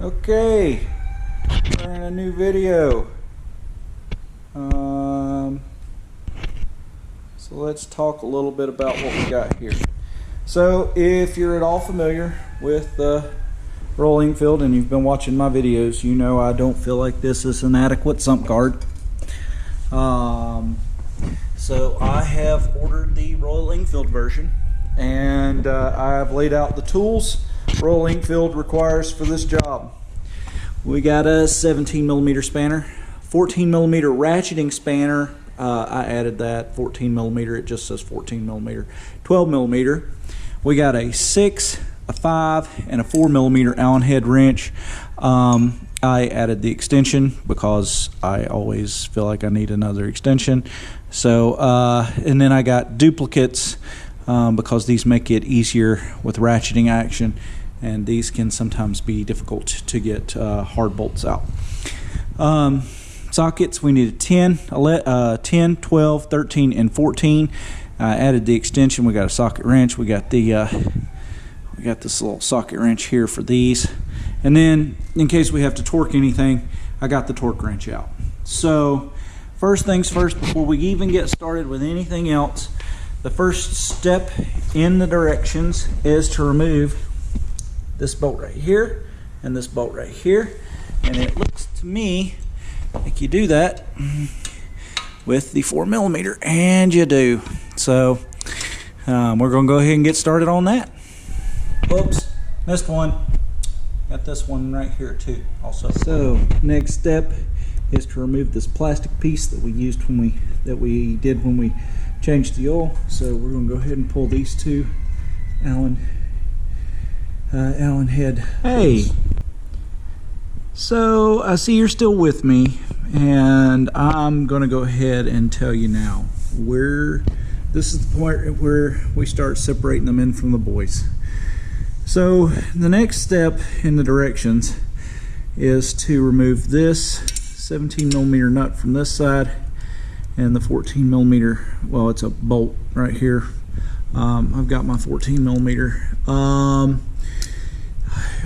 Okay, we're in a new video. So let's talk a little bit about what we got here. So if you're at all familiar with the Royal Enfield and you've been watching my videos, you know I don't feel like this is an adequate sump guard. So I have ordered the Royal Enfield version, and I've laid out the tools Royal Enfield requires for this job. We got a 17mm spanner, 14mm ratcheting spanner. I added that 14mm. It just says 14mm. 12mm. We got a 6, a 5, and a 4mm Allen head wrench. I added the extension because I always feel like I need another extension. So, and then I got duplicates because these make it easier with ratcheting action, and these can sometimes be difficult to get hard bolts out. Sockets, we needed 10, 12, 13, and 14. I added the extension. We got a socket wrench. We got the we got this little socket wrench here for these. And then, in case we have to torque anything, I got the torque wrench out. So, first things first, before we even get started with anything else, the first step in the directions is to remove this bolt right here and this bolt right here. And it looks to me like you do that with the 4mm, and you do. So, we're going to go ahead and get started on that. Oops, missed one. Got this one right here too also. So next step is to remove this plastic piece that we used when we changed the oil. So we're going to go ahead and pull these two Allen head. Hey, so I see you're still with me, and I'm going to go ahead and tell you now where this is the point where we start separating them in from the boys. So the next step in the directions is to remove this 17mm nut from this side and the 14mm, well, it's a bolt right here. I've got my 14mm. I'm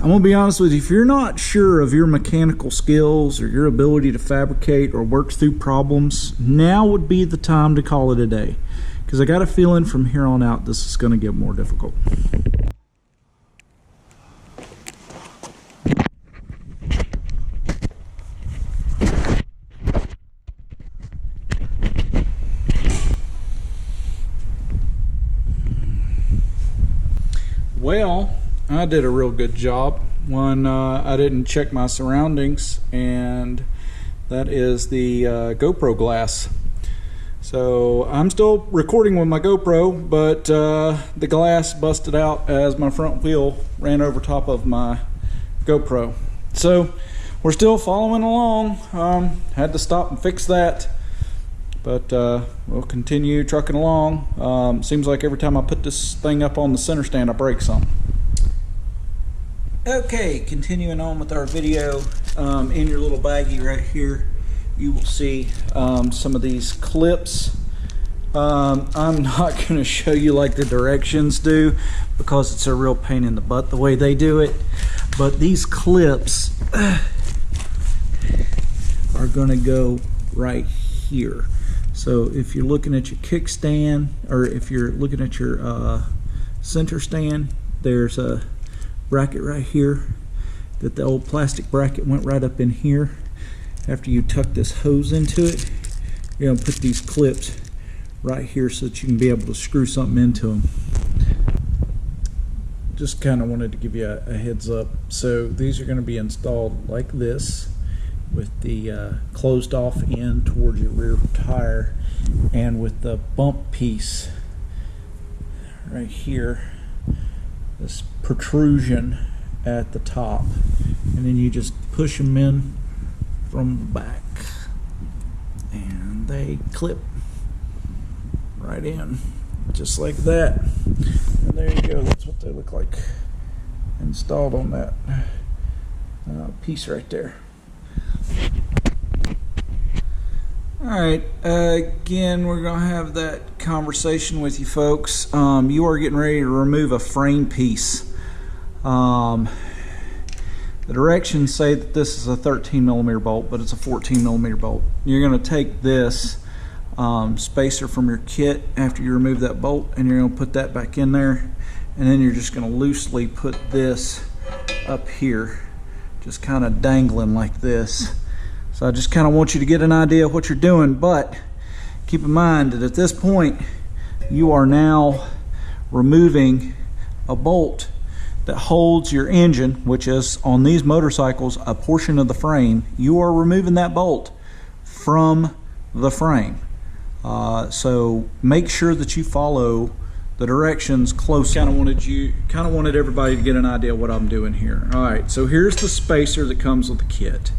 gonna be honest with you, if you're not sure of your mechanical skills or your ability to fabricate or work through problems, now would be the time to call it a day, because I got a feeling from here on out this is going to get more difficult. Well, I did a real good job when I didn't check my surroundings, and that is the GoPro glass. So I'm still recording with my GoPro, but the glass busted out as my front wheel ran over top of my GoPro. So we're still following along. Had to stop and fix that, but we'll continue trucking along. Seems like every time I put this thing up on the center stand, I break something. Okay, continuing on with our video, in your little baggie right here, you will see some of these clips. I'm not going to show you like the directions do, because it's a real pain in the butt the way they do it, but these clips are going to go right here. So if you're looking at your kickstand, or if you're looking at your center stand, there's a bracket right here that the old plastic bracket went right up in here. After you tuck this hose into it, you're going to put these clips right here so that you can be able to screw something into them. Just kind of wanted to give you a heads up. So these are going to be installed like this, with the closed off end towards your rear tire, and with the bump piece right here, this protrusion at the top, and then you just push them in from the back and they clip right in just like that, and there you go. That's what they look like installed on that piece right there. Alright, again, we're going to have that conversation with you folks. You are getting ready to remove a frame piece. The directions say that this is a 13mm bolt, but it's a 14mm bolt. You're going to take this spacer from your kit after you remove that bolt, and you're going to put that back in there, and then you're just going to loosely put this up here, just kind of dangling like this. So I just kind of want you to get an idea of what you're doing, but keep in mind that at this point you are now removing a bolt that holds your engine, which is on these motorcycles a portion of the frame. You are removing that bolt from the frame. So make sure that you follow the directions closely. Kind of wanted everybody to get an idea of what I'm doing here. All right, so here's the spacer that comes with the kit.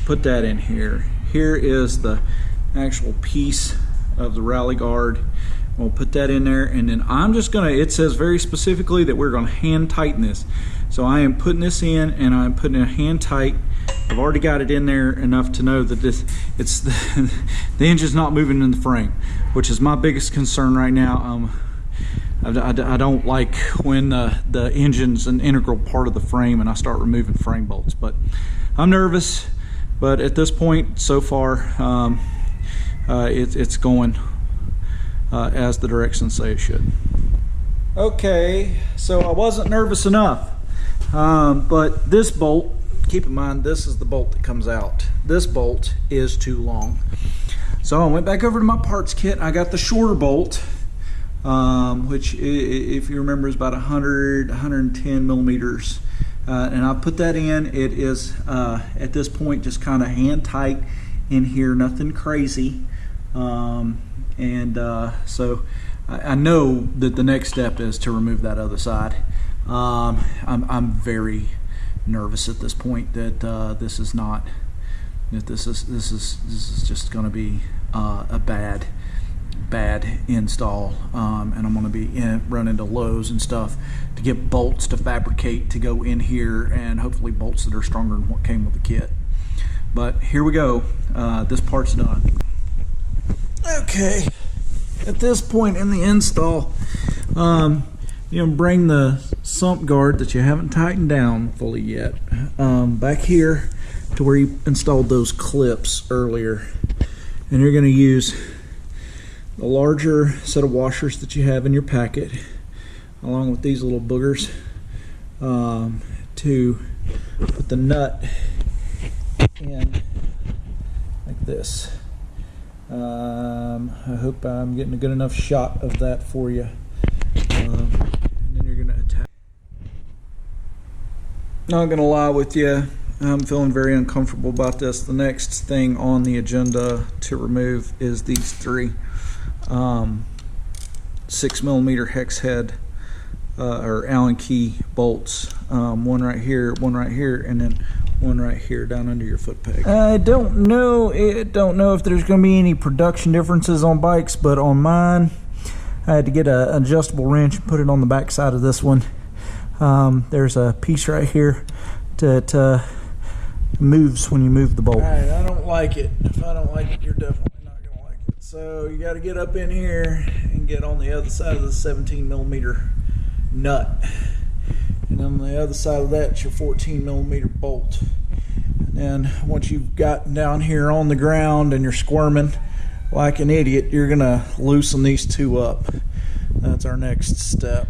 Put that in here. Here is the actual piece of the rally guard. We'll put that in there, and then I'm just gonna, it says very specifically that we're gonna hand tighten this. So I am putting this in, and I'm putting it hand tight. I've already got it in there enough to know that the engine's not moving in the frame, which is my biggest concern right now. I don't like when the engine's an integral part of the frame and I start removing frame bolts, but I'm nervous. But at this point, so far, it's going as the directions say it should. Okay, so I wasn't nervous enough, but this bolt, keep in mind, this is the bolt that comes out. This bolt is too long. So I went back over to my parts kit. I got the shorter bolt, which, if you remember, is about 110 millimeters. And I put that in. It is, at this point, just kind of hand tight in here, nothing crazy. So I know that the next step is to remove that other side. I'm very nervous at this point that this is just going to be a bad install, and I'm going to be run into Lowe's and stuff to get bolts to fabricate to go in here, and hopefully bolts that are stronger than what came with the kit. But here we go. This part's done. Okay, at this point in the install, you know, bring the sump guard that you haven't tightened down fully yet back here to where you installed those clips earlier, and you're going to use the larger set of washers that you have in your packet, along with these little boogers, to put the nut in like this. I hope I'm getting a good enough shot of that for you. And then you're gonna attach. Not gonna lie with you, I'm feeling very uncomfortable about this. The next thing on the agenda to remove is these three 6mm hex head or Allen key bolts. One right here, and then one right here down under your foot peg. I don't know if there's going to be any production differences on bikes, but on mine I had to get an adjustable wrench and put it on the back side of this one. There's a piece right here that moves when you move the bolt. Alright, I don't like it. If I don't like it, you're definitely not going to like it. So you got to get up in here and get on the other side of the 17mm nut. And on the other side of that, it's your 14mm bolt. And then once you've gotten down here on the ground and you're squirming like an idiot, you're going to loosen these two up. That's our next step.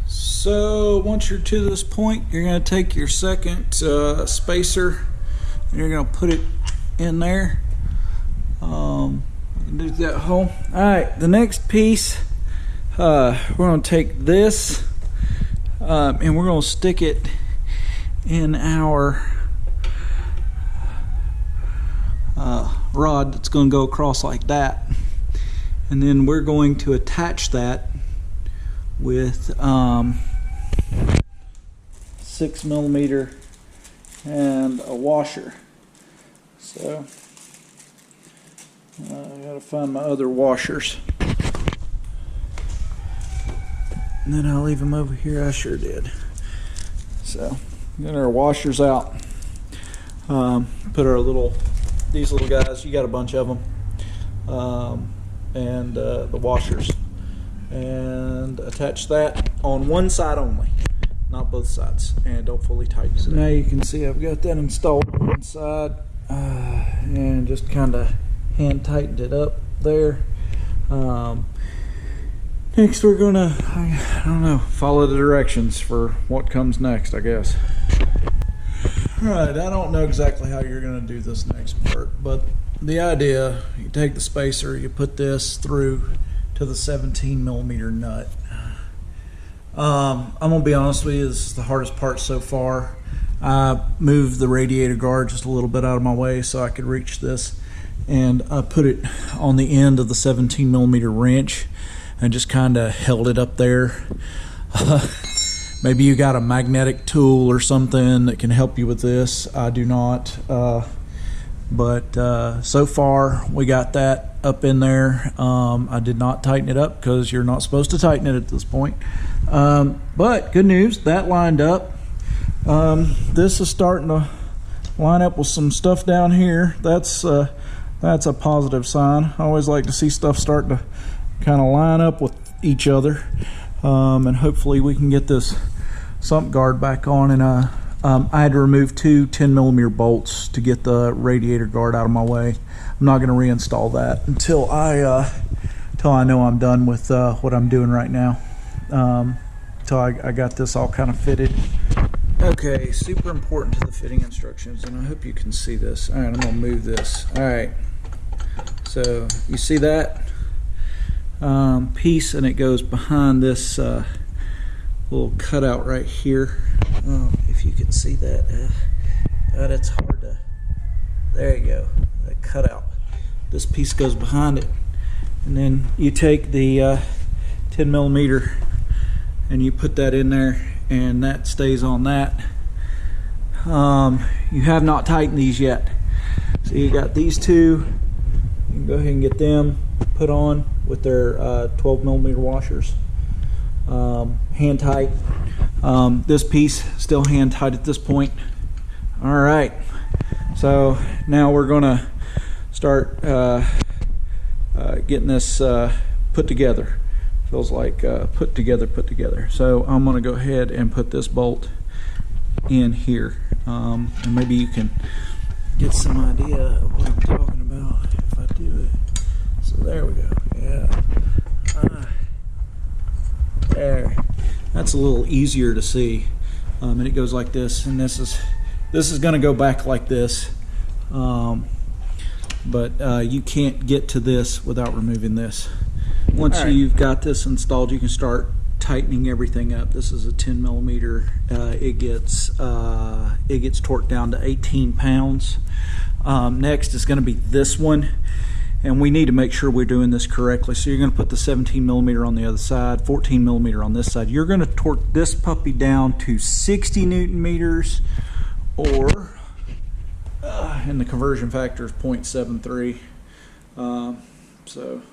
So once you're to this point, you're going to take your second spacer and you're going to put it in there. Do that hole. Alright, the next piece, we're going to take this and we're going to stick it in our rod that's going to go across like that, and then we're going to attach that with 6mm and a washer. So I gotta find my other washers, and then I'll leave them over here. I sure did. So get our washers out. Put our these little guys. You got a bunch of them, and the washers, and attach that on one side only. not both sides, and don't fully tighten. So now you can see I've got that installed on one side, and just kind of hand tightened it up there. Next we're gonna, I don't know, follow the directions for what comes next, I guess. Alright, I don't know exactly how you're gonna do this next part, but the idea, you take the spacer, you put this through to the 17mm nut. I'm gonna be honest with you, this is the hardest part so far. I moved the radiator guard just a little bit out of my way so I could reach this, and I put it on the end of the 17mm wrench and just kind of held it up there. Maybe you got a magnetic tool or something that can help you with this. I do not, but so far we got that up in there. I did not tighten it up because you're not supposed to tighten it at this point. But good news, that lined up. This is starting to line up with some stuff down here. That's a positive sign. I always like to see stuff start to kind of line up with each other, and hopefully we can get this sump guard back on. And I had to remove two 10mm bolts to get the radiator guard out of my way. I'm not going to reinstall that until I know I'm done with what I'm doing right now. So I got this all kind of fitted. Okay, super important to the fitting instructions, and I hope you can see this. All right, I'm gonna move this. All right, so you see that piece, and it goes behind this little cutout right here. If you can see that, God, it's hard to. There you go, that cutout. This piece goes behind it, and then you take the 10mm and you put that in there, and that stays on that. You have not tightened these yet, so you got these two. You can go ahead and get them put on with their 12mm washers, hand tight. This piece still hand tight at this point. All right, so now we're gonna start getting this put together. Feels like put together. So I'm gonna go ahead and put this bolt in here, and maybe you can get some idea of what I'm talking about if I do it. So there we go. Yeah, there. That's a little easier to see, and it goes like this. And this is gonna go back like this, but you can't get to this without removing this. Once you've got this installed, you can start tightening everything up. This is a 10mm. It gets torqued down to 18 pounds. Next is going to be this one, and we need to make sure we're doing this correctly. So you're going to put the 17mm on the other side, 14mm on this side. You're going to torque this puppy down to 60 Nm, or and the conversion factor is 0.73. So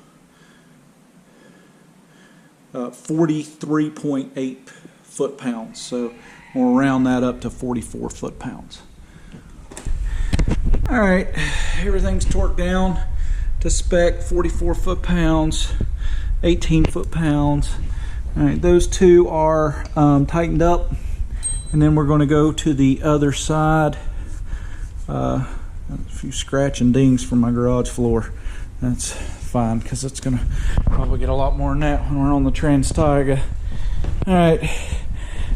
43.8 foot-pounds. So we'll round that up to 44 foot-pounds. All right, everything's torqued down to spec, 44 foot-pounds, 18 foot-pounds. All right, those two are tightened up, and then we're going to go to the other side. A few scratch and dings from my garage floor. That's fine, because it's going to probably get a lot more than that when we're on the Trans Taiga. All right,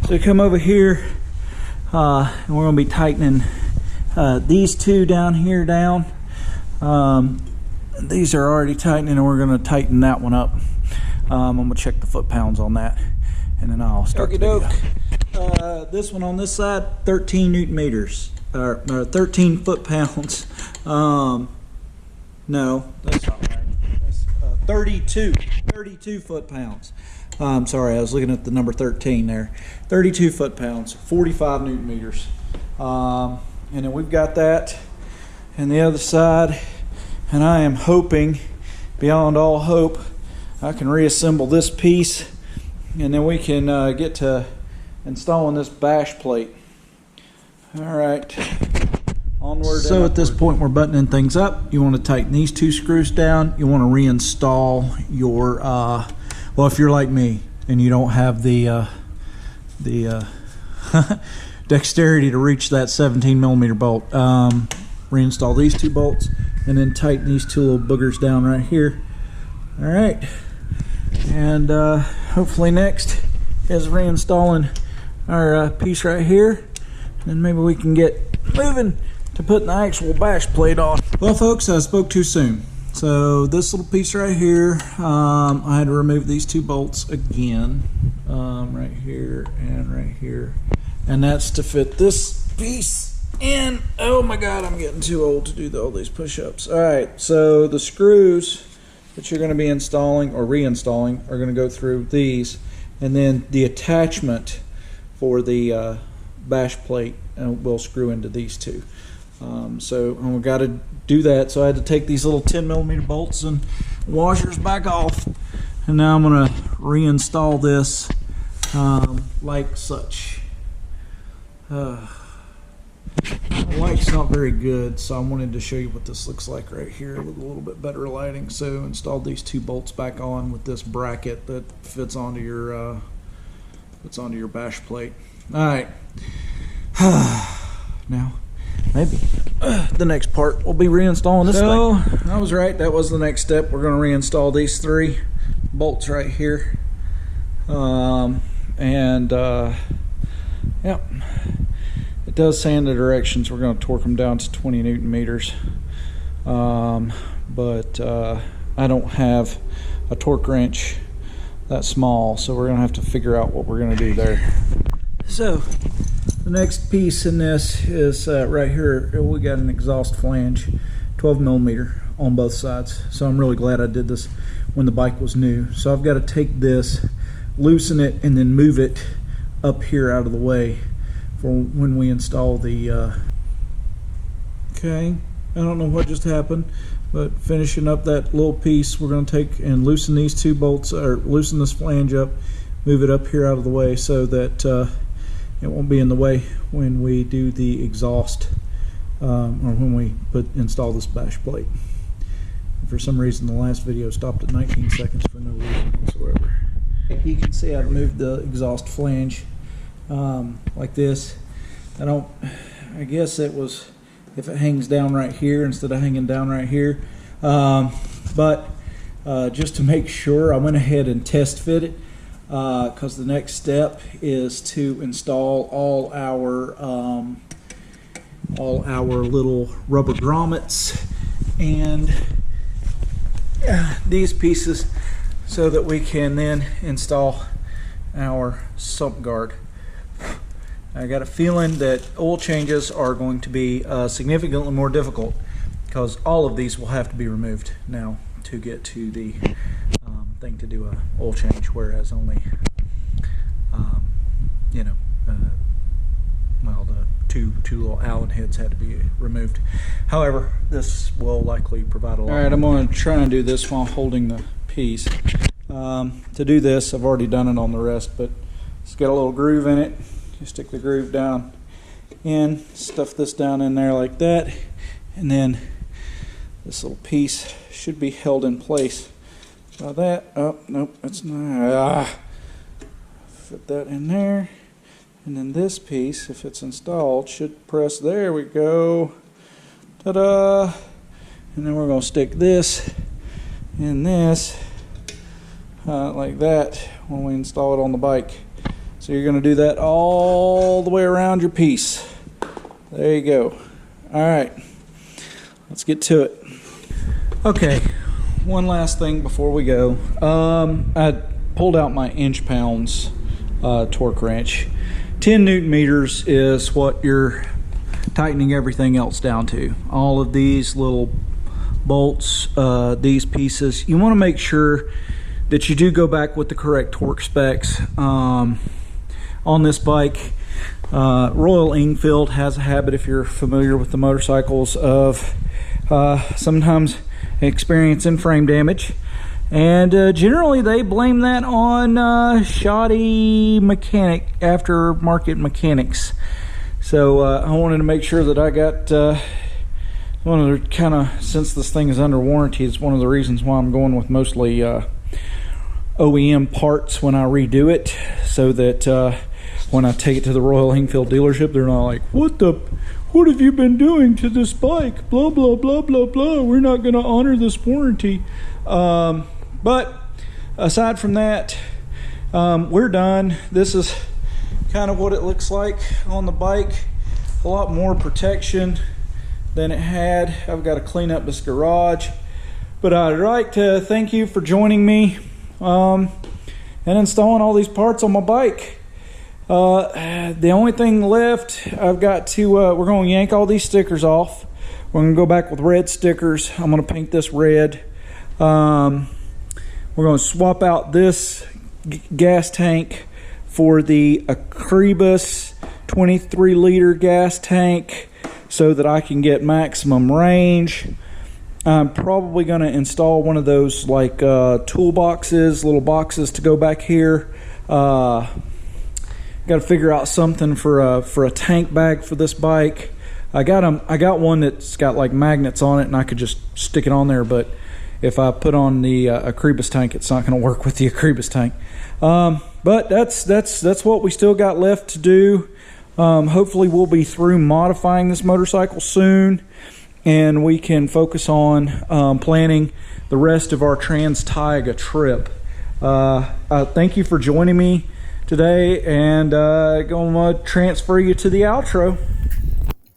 so come over here, and we're going to be tightening these two down here down. These are already tightening, and we're going to tighten that one up. I'm going to check the foot-pounds on that, and then I'll start the video. This one on this side, 13 Nm, or 13 foot-pounds. No, that's not right. That's 32 foot-pounds. Sorry, I was looking at the number 13 there. 32 foot-pounds, 45 Nm. And then we've got that and the other side, and I am hoping, beyond all hope, I can reassemble this piece, and then we can get to installing this bash plate. All right, onward. So at this point we're buttoning things up. You want to tighten these two screws down. You want to reinstall your well, if you're like me and you don't have the dexterity to reach that 17mm bolt. Reinstall these 2 bolts and then tighten these 2 little boogers down right here. All right, and hopefully next is reinstalling our piece right here, and maybe we can get moving to putting the actual bash plate on. Well folks, I spoke too soon. So this little piece right here, I had to remove these 2 bolts again, right here and right here, and that's to fit this piece in. Oh my god, I'm getting too old to do all these push-ups. All right, so the screws that you're going to be installing or reinstalling are going to go through these, and then the attachment for the bash plate will screw into these 2. So we got to do that, so I had to take these little 10mm bolts and washers back off, and now I'm going to reinstall this like such. The light's not very good, so I wanted to show you what this looks like right here with a little bit better lighting. So installed these 2 bolts back on with this bracket that fits onto your bash plate. All right. Now maybe the next part will be reinstalling this thing. I was right, that was the next step. We're going to reinstall these 3 bolts right here. Yep, it does say in the directions we're going to torque them down to 20 Newton meters, but I don't have a torque wrench that small, so we're going to have to figure out what we're going to do there. So the next piece in this is right here. We got an exhaust flange, 12mm on both sides. So I'm really glad I did this when the bike was new. So I've got to take this, loosen it, and then move it up here out of the way for when we install the okay, I don't know what just happened, but finishing up that little piece, we're going to take and loosen these 2 bolts, or loosen this flange up, move it up here out of the way so that it won't be in the way when we do the exhaust, or when we install this bash plate. And for some reason the last video stopped at 19 seconds for no reason whatsoever. You can see I've moved the exhaust flange like this. I guess it was if it hangs down right here instead of hanging down right here, but just to make sure, I went ahead and test fit it, because the next step is to install all our little rubber grommets and these pieces, so that we can then install our sump guard. I got a feeling that oil changes are going to be significantly more difficult, because all of these will have to be removed now to get to the thing to do a oil change, whereas only well, the two little Allen heads had to be removed. However, this will likely provide a lot. All right, I'm going to try and do this while holding the piece. To do this, I've already done it on the rest, but it's got a little groove in it. You stick the groove down in, stuff this down in there like that, and then this little piece should be held in place by that. Oh, nope, that's not. Fit that in there, and then this piece, if it's installed, should press. There we go. Ta-da! And then we're going to stick this in this like that when we install it on the bike. So you're going to do that all the way around your piece. There you go. All right, let's get to it. Okay, one last thing before we go. I pulled out my inch-pounds torque wrench. 10 Newton meters is what you're tightening everything else down to. All of these little bolts, these pieces, you want to make sure that you do go back with the correct torque specs. On this bike, Royal Enfield has a habit, if you're familiar with the motorcycles, of sometimes experiencing frame damage, and generally they blame that on shoddy aftermarket mechanics. So I wanted to make sure that I got one of the since this thing is under warranty, it's one of the reasons why I'm going with mostly OEM parts when I redo it, so that when I take it to the Royal Enfield dealership, they're not like, what have you been doing to this bike? Blah, blah, blah, blah, blah. We're not going to honor this warranty. But aside from that, we're done. This is kind of what it looks like on the bike. A lot more protection than it had. I've got to clean up this garage. But I'd like to thank you for joining me and installing all these parts on my bike. The only thing left, I've got to, we're going to yank all these stickers off. We're going to go back with red stickers. I'm going to paint this red. We're going to swap out this gas tank for the Akribus 23 liter gas tank so that I can get maximum range. I'm probably going to install one of those like toolboxes, little boxes to go back here. Got to figure out something for a tank bag for this bike. I got one that's got like magnets on it, and I could just stick it on there. But if I put on the Akribus tank, it's not going to work with the Akribus tank. But that's what we still got left to do. Hopefully, we'll be through modifying this motorcycle soon, and we can focus on planning the rest of our Trans-Taiga trip. Thank you for joining me today, and going to transfer you to the outro.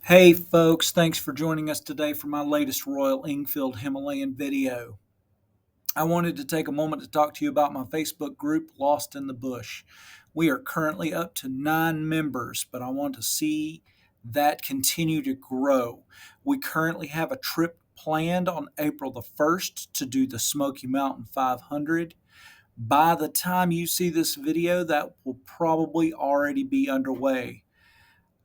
Hey folks, thanks for joining us today for my latest Royal Enfield Himalayan video. I wanted to take a moment to talk to you about my Facebook group, Lost in the Bush. We are currently up to 9 members, but I want to see that continue to grow. We currently have a trip planned on April the 1st to do the Smoky Mountain 500. By the time you see this video, that will probably already be underway.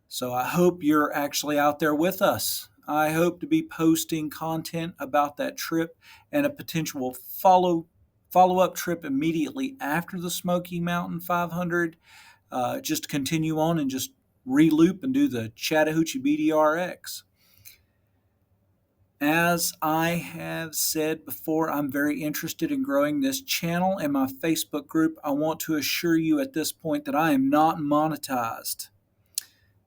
So I hope you're actually out there with us. I hope to be posting content about that trip and a potential follow-up trip immediately after the Smoky Mountain 500. Just continue on and just re-loop and do the Chattahoochee BDRX. As I have said before, I'm very interested in growing this channel and my Facebook group. I want to assure you at this point that I am not monetized.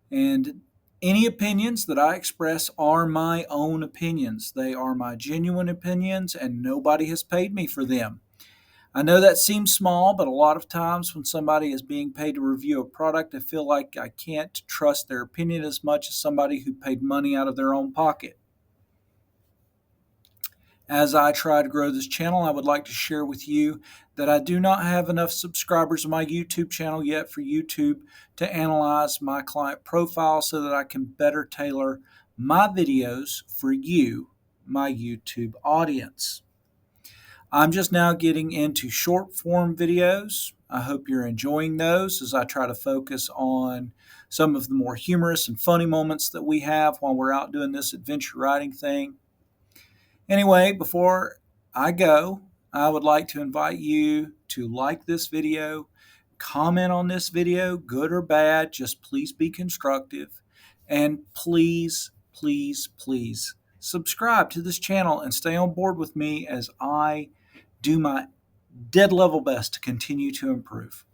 And any opinions that I express are my own opinions. They are my genuine opinions, and nobody has paid me for them. I know that seems small, but a lot of times when somebody is being paid to review a product, I feel like I can't trust their opinion as much as somebody who paid money out of their own pocket. As I try to grow this channel, I would like to share with you that I do not have enough subscribers on my YouTube channel yet for YouTube to analyze my client profile so that I can better tailor my videos for you, my YouTube audience. I'm just now getting into short form videos. I hope you're enjoying those as I try to focus on some of the more humorous and funny moments that we have while we're out doing this adventure riding thing. Anyway, before I go, I would like to invite you to like this video, comment on this video, good or bad, just please be constructive, and please, please, please subscribe to this channel and stay on board with me as I do my dead level best to continue to improve.